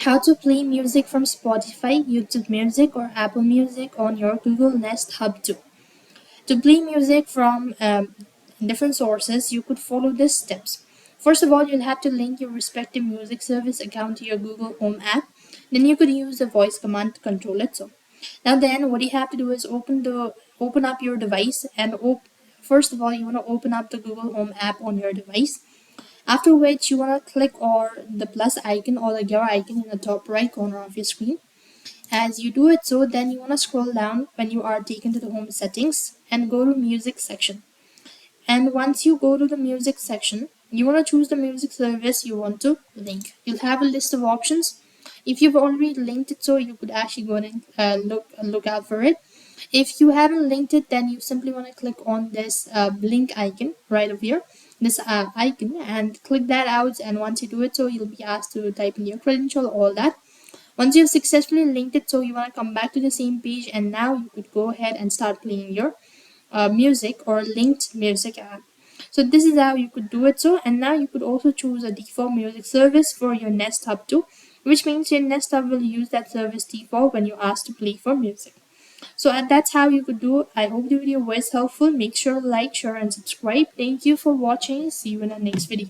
How to play music from Spotify, YouTube Music, or Apple Music on your Google Nest Hub 2. To play music from different sources, you could follow these steps. First of all, you'll have to link your respective music service account to your Google Home app. Then you could use the voice command to control it. So now then what you have to do is open up your device and first of all you want to open up the Google Home app on your device. After which you want to click on the plus icon or the gear icon in the top right corner of your screen. As you do it so, then you want to scroll down when you are taken to the home settings and go to music section. And once you go to the music section, you want to choose the music service you want to link. You'll have a list of options. If you've already linked it, so you could actually go and look out for it. If you haven't linked it, then you simply want to click on this link icon right over here, this icon, and click that out. And once you do it, so you'll be asked to type in your credential, all that. Once you've successfully linked it, so you want to come back to the same page, and now you could go ahead and start playing your music or linked music app. So this is how you could do it. So, and now you could also choose a default music service for your Nest Hub 2, which means your Nest Hub will use that service default when you ask to play for music. So that's how you could do it. I hope the video was helpful. Make sure to like, share, and subscribe. Thank you for watching. See you in the next video.